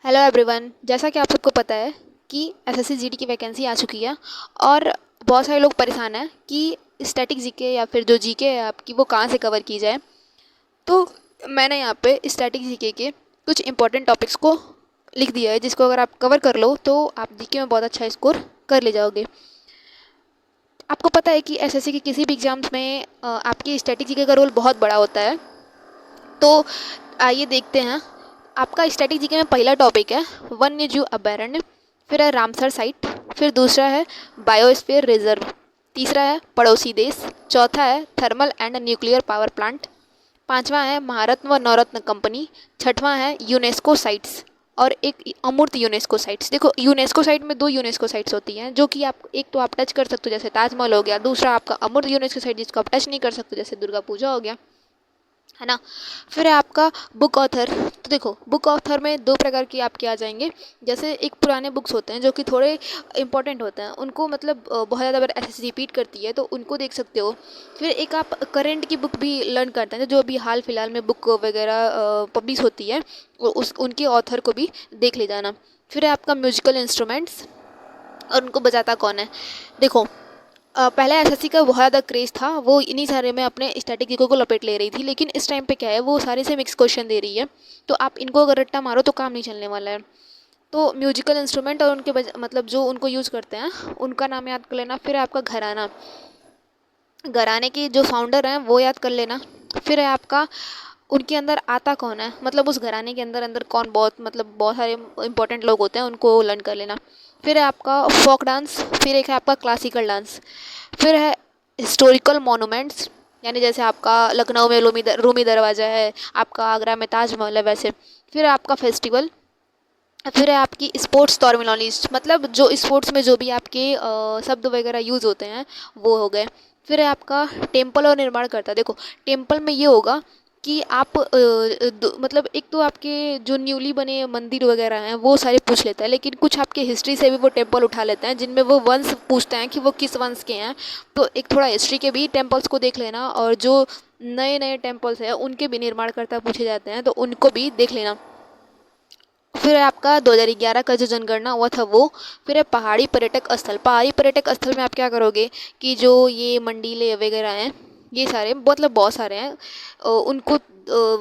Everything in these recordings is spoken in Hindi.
Hello everyone. जैसा कि आप सबको पता है कि एसएससी जीडी की वैकेंसी आ चुकी है और बहुत सारे लोग परेशान हैं कि स्टैटिक जीके या फिर जो जीके है आपकी वो कहाँ से कवर की जाए। तो मैंने यहाँ पे स्टैटिक जीके के कुछ इंपॉर्टेंट टॉपिक्स को लिख दिया है, जिसको अगर आप कवर कर लो तो आप जीके में बहुत अच्छा स्कोर कर ले जाओगे। आपको पता है कि एसएससी के किसी भी एग्जाम्स में आपकी स्टैटिक जीके का रोल बहुत बड़ा होता है। तो आइए देखते हैं। आपका स्टैटिक जीके में पहला टॉपिक है वन्य जीव अभयारण्य, फिर है रामसर साइट, फिर दूसरा है बायोस्फीयर रिजर्व, तीसरा है पड़ोसी देश, चौथा है thermal and nuclear power plant, पांचवा है महारत्न व नवरत्न कंपनी, छठवां है यूनेस्को साइट्स और एक अमूर्त यूनेस्को साइट्स। देखो, यूनेस्को साइट में दो यूनेस्को साइट्स होती हैं जो कि आप एक तो आप टच कर सकते हो जैसे ताजमहल हो गया, दूसरा आपका अमूर्त यूनेस्को साइट जिसको आप टच नहीं कर सकते जैसे दुर्गा पूजा हो गया, है ना। फिर है आपका बुक ऑथर। तो देखो, बुक ऑथर में दो प्रकार की आपके आ जाएंगे। जैसे एक पुराने बुक्स होते हैं जो कि थोड़े इंपॉर्टेंट होते हैं, उनको मतलब बहुत ज़्यादा बार एस रिपीट करती है तो उनको देख सकते हो। फिर एक आप करंट की बुक भी लर्न करते हैं जो अभी हाल फिलहाल में बुक वगैरह पब्लिश होती है, उस उनके ऑथर को भी देख ले जाना। फिर है आपका म्यूजिकल इंस्ट्रूमेंट्स और उनको बजाता कौन है। देखो, पहले एसएससी का बहुत ज़्यादा क्रेज़ था, वो इन्हीं सारे में अपने स्टैटिक जीके को लपेट ले रही थी, लेकिन इस टाइम पे क्या है वो सारे से मिक्स क्वेश्चन दे रही है। तो आप इनको अगर रट्टा मारो तो काम नहीं चलने वाला है। तो म्यूजिकल इंस्ट्रूमेंट और उनके मतलब जो उनको यूज़ करते हैं उनका नाम याद कर लेना। फिर है आपका घराना, घराने के जो फाउंडर हैं वो याद कर लेना। फिर है आपका उनके अंदर आता कौन है, मतलब उस घराने के अंदर अंदर कौन, बहुत मतलब बहुत सारे इंपॉर्टेंट लोग होते हैं, उनको लर्न कर लेना। फिर है आपका फोक डांस, फिर एक है आपका क्लासिकल डांस, फिर है हिस्टोरिकल मॉन्यूमेंट्स, यानी जैसे आपका लखनऊ में रूमी दरवाज़ा है, आपका आगरा में ताजमहल है वैसे। फिर है आपका फेस्टिवल, फिर है आपकी स्पोर्ट्स टर्मिनोलॉजीज, मतलब जो स्पोर्ट्स में जो भी आपके शब्द वगैरह यूज़ होते हैं वो हो गए। फिर है आपका टेम्पल और निर्माण करता। देखो, टेम्पल में ये होगा कि आप मतलब एक तो आपके जो न्यूली बने मंदिर वगैरह हैं वो सारे पूछ लेता है, लेकिन कुछ आपके हिस्ट्री से भी वो टेम्पल उठा लेते हैं जिनमें वो वंश पूछते हैं कि वो किस वंश के हैं। तो एक थोड़ा हिस्ट्री के भी टेम्पल्स को देख लेना, और जो नए नए टेम्पल्स हैं उनके भी निर्माणकर्ता पूछे जाते हैं तो उनको भी देख लेना। फिर है आपका 2011 का जो जनगणना हुआ था वो। फिर है पहाड़ी पर्यटक स्थल। पहाड़ी पर्यटक स्थल में आप क्या करोगे कि जो ये मंडीले वगैरह हैं, ये सारे मतलब बहुत सारे हैं, उनको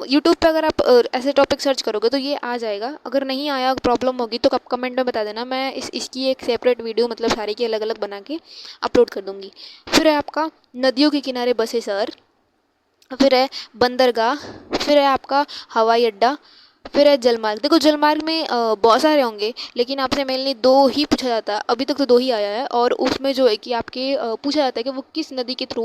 यूट्यूब पे अगर आप ऐसे टॉपिक सर्च करोगे तो ये आ जाएगा। अगर नहीं आया, प्रॉब्लम होगी तो आप कमेंट में बता देना, मैं इसकी एक सेपरेट वीडियो मतलब सारी की अलग अलग बना के अपलोड कर दूँगी। फिर है आपका नदियों के किनारे बसे शहर, फिर है बंदरगाह, फिर है आपका हवाई अड्डा, फिर है जलमार्ग। देखो, जलमार्ग में बहुत सारे होंगे लेकिन आपसे मेनली दो ही पूछा जाता है, अभी तक तो दो ही आया है, और उसमें जो है कि आपके पूछा जाता है कि वो किस नदी के थ्रू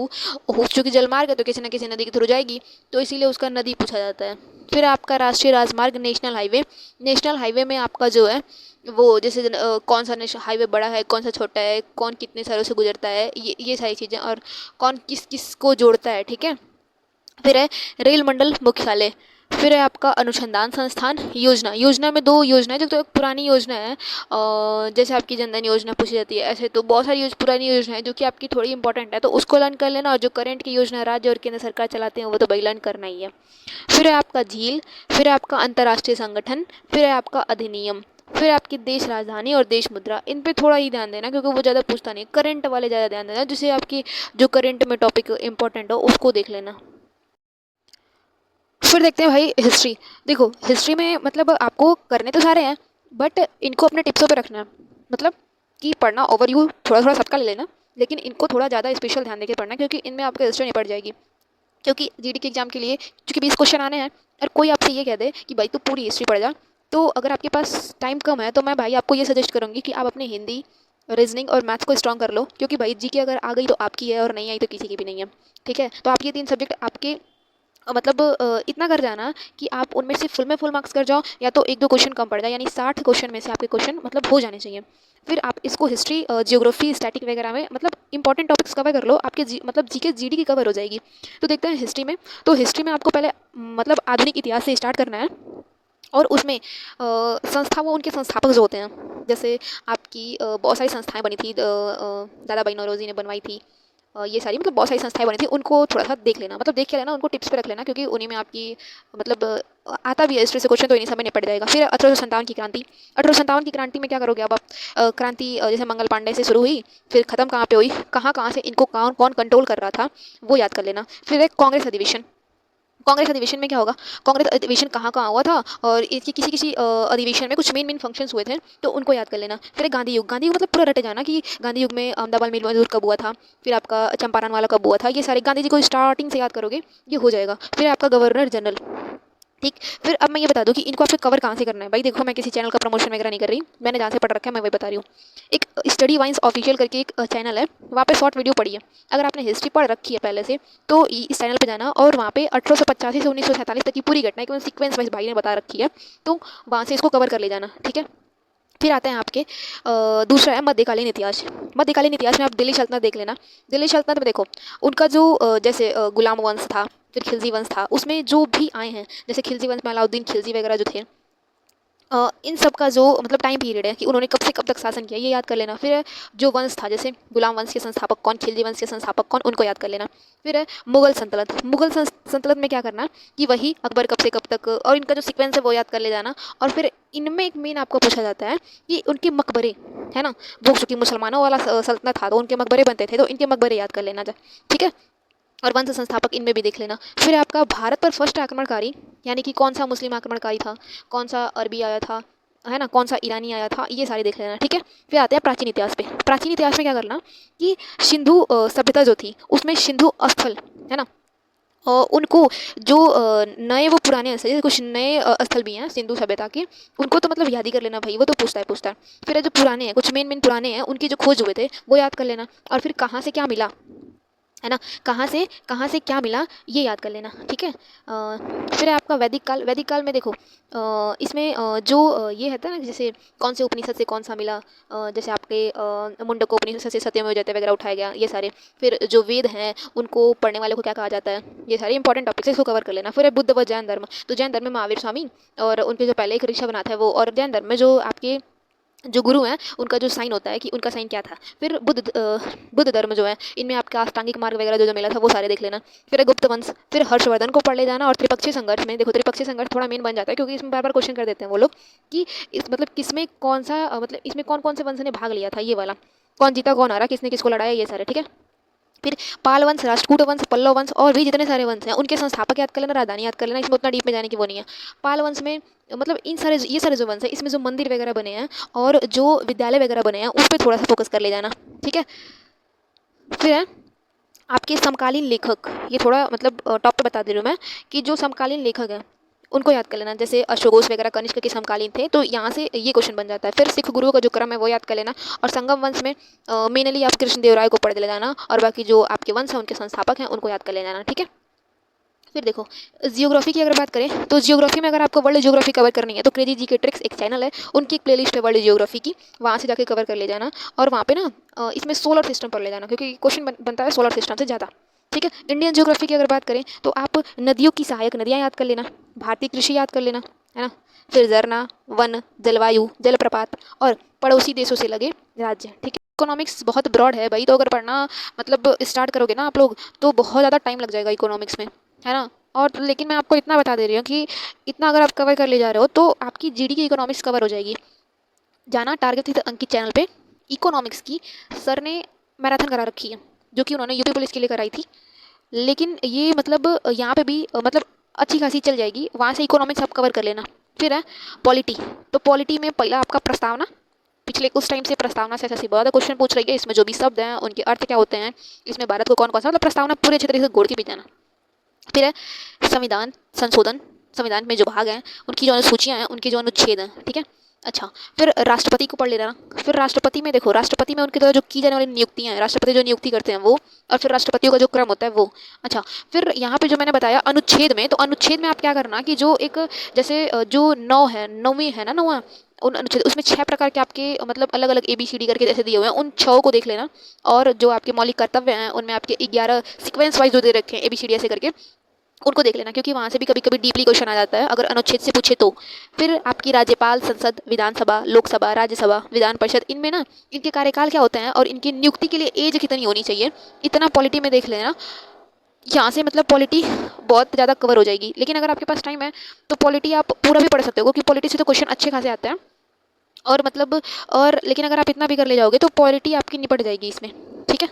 हो, चूँकि जलमार्ग है तो किसी न किसी नदी के थ्रू जाएगी तो इसीलिए उसका नदी पूछा जाता है। फिर आपका राष्ट्रीय राजमार्ग, नेशनल हाईवे। नेशनल हाईवे में आपका जो है वो जैसे कौन सा नेशनल हाईवे बड़ा है, कौन सा छोटा है, कौन कितने शहरों से गुजरता है, ये सारी चीज़ें, और कौन किस किस को जोड़ता है, ठीक है। फिर है रेल मंडल मुख्यालय। फिर है आपका अनुसंधान संस्थान योजना। योजना में दो योजना है, जो तो एक पुरानी योजना है, जैसे आपकी जनधन योजना पूछी जाती है, ऐसे तो बहुत सारी पुरानी योजना है जो कि आपकी थोड़ी इंपॉर्टेंट है तो उसको लर्न कर लेना, और जो करंट की योजना राज्य और केंद्र सरकार चलाते हैं वो तो भाई लर्न करना ही है। फिर है आपका झील, फिर है आपका अंतर्राष्ट्रीय संगठन, फिर है आपका अधिनियम, फिर आपकी देश राजधानी और देश मुद्रा। इन पे थोड़ा ही ध्यान देना क्योंकि वो ज़्यादा पूछता नहीं, करंट वाले ज़्यादा ध्यान देना, जिससे आपकी जो करंट में टॉपिक इंपॉर्टेंट हो उसको देख लेना। फिर देखते हैं भाई हिस्ट्री। देखो, हिस्ट्री में मतलब आपको करने तो सारे हैं बट इनको अपने टिप्सों पे रखना है, मतलब कि पढ़ना ओवरव्यू थोड़ा थोड़ा सबका ले लेना, लेकिन इनको थोड़ा ज़्यादा स्पेशल ध्यान देके पढ़ना क्योंकि इनमें आपको हिस्ट्री नहीं पड़ जाएगी। क्योंकि जीडी के एग्जाम के लिए चूँकि 20 क्वेश्चन आने हैं, और कोई आपसे ये कह दे कि भाई तू पूरी हिस्ट्री पढ़ जा, तो अगर आपके पास टाइम कम है तो मैं भाई आपको ये सजेस्ट करूँगी कि आप अपने हिंदी, रीजनिंग और मैथ्स को स्ट्रॉन्ग कर लो, क्योंकि भाई जीके अगर आ गई तो आपकी है और नहीं आई तो किसी की भी नहीं है, ठीक है। तो आप ये तीन सब्जेक्ट आपके मतलब इतना कर जाना कि आप उनमें से फुल में फुल मार्क्स कर जाओ, या तो एक दो क्वेश्चन कम पड़ जाए, यानी 60 क्वेश्चन में से आपके क्वेश्चन मतलब हो जाने चाहिए। फिर आप इसको हिस्ट्री, जियोग्राफी, स्टैटिक वगैरह में मतलब इंपॉर्टेंट टॉपिक्स कवर कर लो, आपके मतलब जीके जीडी की कवर हो जाएगी। तो देखते हैं हिस्ट्री में। तो हिस्ट्री में आपको पहले मतलब आधुनिक इतिहास से स्टार्ट करना है, और उसमें संस्था, वो उनके संस्थापक जो होते हैं, जैसे आपकी बहुत सारी संस्थाएं बनी थी, दादा भाई नौरोजी ने बनवाई थी, ये सारी मतलब बहुत सारी संस्थाएं बनी थी, उनको थोड़ा सा देख लेना, मतलब देख के लेना, उनको टिप्स पे रख लेना, क्योंकि उन्हीं में आपकी मतलब आता भी है हिस्ट्री से क्वेश्चन, तो इन्हीं समय निपट जाएगा। फिर 1857 की क्रांति। 1857 की क्रांति में क्या करोगे अब आप? क्रांति जैसे मंगल पांडे से शुरू हुई, फिर खत्म कहाँ पे हुई, कहाँ कहाँ से इनको कौन कौन कंट्रोल कर रहा था, वो याद कर लेना। फिर एक कांग्रेस अधिवेशन। कांग्रेस अधिवेशन में क्या होगा, कांग्रेस अधिवेशन कहाँ कहाँ हुआ था, और इसकी किसी किसी अधिवेशन में कुछ मेन मेन फंक्शंस हुए थे, तो उनको याद कर लेना। फिर एक गांधी युग। गांधी युग मतलब पूरा रटे जाना कि गांधी युग में अहमदाबाद मिल मजदूर कब हुआ था, फिर आपका चंपारण वाला कब हुआ था, ये सारे गांधी जी को स्टार्टिंग से याद करोगे, ये हो जाएगा। फिर आपका गवर्नर जनरल। ठीक। फिर अब मैं ये बता दूं कि इनको आपको कवर कहाँ से करना है। भाई देखो, मैं किसी चैनल का प्रमोशन वगैरह नहीं कर रही, मैंने जहाँ से पढ़ रखा है मैं वही बता रही हूँ। एक स्टडी वाइंस ऑफिशियल करके एक चैनल है, वहाँ पे शॉर्ट वीडियो पड़ी है। अगर आपने हिस्ट्री पढ़ रखी है पहले से, तो इस चैनल पे जाना, और वहाँ पे 1885 से 1947 तक की पूरी घटना एक सीक्वेंस वाइज भाई ने बता रखी है, तो वहाँ से इसको कवर कर ले जाना। ठीक है। फिर आते हैं आपके दूसरा है मध्यकालीन इतिहास। मध्यकालीन इतिहास में आप दिल्ली सल्तनत देख लेना। दिल्ली सल्तनत में देखो, उनका जो जैसे गुलाम वंश था, फिर खिलजी वंश था, उसमें जो भी आए हैं, जैसे खिलजी वंश में अलाउद्दीन खिलजी वगैरह जो थे, इन सब का जो मतलब टाइम पीरियड है कि उन्होंने कब से कब तक शासन किया, ये याद कर लेना। फिर जो वंश था, जैसे गुलाम वंश के संस्थापक कौन, खिलजी वंश के संस्थापक कौन, उनको याद कर लेना। फिर है मुगल सल्तनत। मुगल सल्तनत में क्या करना कि वही अकबर कब से कब तक, और इनका जो सीक्वेंस है वो याद कर ले जाना। और फिर इनमें एक मेन आपको पूछा जाता है कि उनके मकबरे, है ना, वो चूँकि मुसलमानों वाला सल्तनत था तो उनके मकबरे बनते थे, तो इनके मकबरे याद कर लेना। ठीक है। और वंश संस्थापक इनमें भी देख लेना। फिर आपका भारत पर फर्स्ट आक्रमणकारी, यानी कि कौन सा मुस्लिम आक्रमणकारी था, कौन सा अरबी आया था, है ना, कौन सा ईरानी आया था, ये सारे देख लेना। ठीक है। फिर आते हैं प्राचीन इतिहास पे। प्राचीन इतिहास में क्या करना कि सिंधु सभ्यता जो थी, उसमें सिंधु स्थल, है ना, उनको जो नए वो पुराने स्थल, जैसे कुछ नए स्थल भी हैं सिंधु सभ्यता के, उनको तो मतलब याद ही कर लेना भाई, वो तो पूछता है। फिर जो पुराने हैं, कुछ मेन मेन पुराने हैं, उनकी जो खोज हुए थे वो याद कर लेना। और फिर कहाँ से क्या मिला, है ना, कहाँ से क्या मिला, ये याद कर लेना। ठीक है। फिर है आपका वैदिक काल। वैदिक काल में देखो, इसमें जो ये है ना, जैसे कौन से उपनिषद से कौन सा मिला, जैसे आपके मुंडको उपनिषद से सत्यमेव जयते वगैरह उठाया गया, ये सारे। फिर जो वेद हैं उनको पढ़ने वाले को क्या कहा जाता है, ये सारे इंपॉर्टेंट टॉपिक्स है, इसको कवर कर लेना। फिर है बुद्ध व जैन धर्म। तो जैन धर्म में महावीर स्वामी और उनके जो पहले एक ऋषभनाथ है वो, और जैन धर्म में जो आपके जो गुरु हैं उनका जो साइन होता है कि उनका साइन क्या था। फिर बुद्ध धर्म जो है, इनमें आपका अष्टांगिक मार्ग वगैरह जो जो मिला था वो सारे देख लेना। फिर है गुप्त वंश। फिर हर्षवर्धन को पढ़ ले जाना। और त्रिपक्षीय संघर्ष में देखो, त्रिपक्षीय संघर्ष थोड़ा मेन बन जाता है, क्योंकि इसमें बार बार क्वेश्चन कर देते हैं वो लोग कि इस मतलब किसमें कौन सा मतलब इसमें कौन कौन से वंश ने भाग लिया था, ये वाला कौन जीता कौन हारा, किसने किसको लड़ाया, ये सारे। ठीक है। फिर पाल वंश, राष्ट्रकूट वंश, पल्लव वंश, और भी जितने सारे वंश हैं उनके संस्थापक याद कर लेना, राजधानी याद कर लेना, इसमें उतना डीप में जाने की वो नहीं है। पाल वंश में मतलब इन सारे ये सारे जो वंश है, इसमें जो मंदिर वगैरह बने हैं और जो विद्यालय वगैरह बने हैं उस पर थोड़ा सा फोकस कर ले जाना। ठीक है। फिर है आपके समकालीन लेखक, ये थोड़ा मतलब टॉप पे बता दे रही हूँ मैं कि जो समकालीन लेखक हैं उनको याद कर लेना, जैसे अशोक वगैरह कनिष्क के समकालीन थे, तो यहाँ से ये क्वेश्चन बन जाता है। फिर सिख गुरुओं का जो क्रम है वो याद कर लेना। और संगम वंश में मेनली आप कृष्णदेव राय को पढ़ ले जाना, और बाकी जो आपके वंश हैं उनके संस्थापक हैं उनको याद कर ले जाना। ठीक है। फिर देखो, जियोग्राफी की अगर बात करें तो जियोग्राफी में अगर आपको वर्ल्ड जियोग्राफी कवर करनी है तो क्रेजी जी के ट्रिक्स एक चैनल है, उनकी एक प्लेलिस्ट है वर्ल्ड जियोग्राफी की, वहाँ से जाके कवर कर ले जाना। और वहाँ पे ना इसमें सोलर सिस्टम पढ़ ले जाना, क्योंकि क्वेश्चन बनता है सोलर सिस्टम से ज़्यादा। ठीक है। इंडियन जियोग्राफी की अगर बात करें तो आप नदियों की सहायक नदियाँ याद कर लेना, भारतीय कृषि याद कर लेना, है ना, फिर झरना, वन, जलवायु, जलप्रपात, और पड़ोसी देशों से लगे राज्य। ठीक है। इकोनॉमिक्स बहुत ब्रॉड है भाई, तो अगर पढ़ना मतलब स्टार्ट करोगे ना आप लोग तो बहुत ज़्यादा टाइम लग जाएगा इकोनॉमिक्स में, है ना। और लेकिन मैं आपको इतना बता दे रही हूँ कि इतना अगर आप कवर कर ले जा रहे हो तो आपकी जीडी की इकोनॉमिक्स कवर हो जाएगी। जाना टारगेट थी अंकित चैनल पे, इकोनॉमिक्स की सर ने मैराथन करा रखी है, जो कि उन्होंने यूपी पुलिस के लिए कराई थी। लेकिन ये मतलब यहाँ पे भी मतलब अच्छी खासी चल जाएगी, वहाँ से इकोनॉमिक्स आप कवर कर लेना। फिर है पॉलिटी। तो पॉलिटी में पहला आपका प्रस्तावना, पिछले कुछ टाइम से प्रस्तावना से ऐसा बहुत ज़्यादा क्वेश्चन पूछ रही है, इसमें जो भी शब्द हैं उनके अर्थ क्या होते हैं, इसमें भारत को कौन कौन सा मतलब प्रस्तावना पूरे अच्छे तरीके से गोड़ के पीछे जाना। फिर है संविधान संशोधन। संविधान में जो भाग हैं उनकी जो अनुसूचियाँ हैं, उनके जो अनुच्छेद हैं। ठीक है। अच्छा, फिर राष्ट्रपति को पढ़ लेना। फिर राष्ट्रपति में देखो, राष्ट्रपति में उनके द्वारा जो की जाने वाली नियुक्तियाँ हैं, राष्ट्रपति जो नियुक्ति करते हैं वो, और फिर राष्ट्रपतियों का जो क्रम होता है वो। अच्छा, फिर यहाँ पे जो मैंने बताया अनुच्छेद में, तो अनुच्छेद में आप क्या करना कि जो एक जैसे जो नौवीं है ना, नौवां उन अनुच्छेद, उसमें 6 प्रकार के आपके मतलब अलग अलग ABCD करके जैसे दिए हुए हैं, उन 6 को देख लेना। और जो आपके मौलिक कर्तव्य हैं उनमें आपके 11 सीक्वेंस वाइज जो दे रखे हैं ABCD ऐसे करके, उनको देख लेना, क्योंकि वहाँ से भी कभी कभी डीपली क्वेश्चन आ जाता है अगर अनुच्छेद से पूछे तो। फिर आपकी राज्यपाल, संसद, विधानसभा, लोकसभा, राज्यसभा, विधान परिषद, इनमें ना इनके कार्यकाल क्या होते हैं और इनकी नियुक्ति के लिए एज कितनी होनी चाहिए, इतना पॉलिटी में देख लेना। यहाँ से मतलब पॉलिटी बहुत ज़्यादा कवर हो जाएगी। लेकिन अगर आपके पास टाइम है तो पॉलिटी आप पूरा भी पढ़ सकते हो, क्योंकि पॉलिटी से तो क्वेश्चन अच्छे खासे आते हैं। और मतलब और लेकिन अगर आप इतना भी कर ले जाओगे तो पॉलिटी आपकी निपट जाएगी इसमें। ठीक है।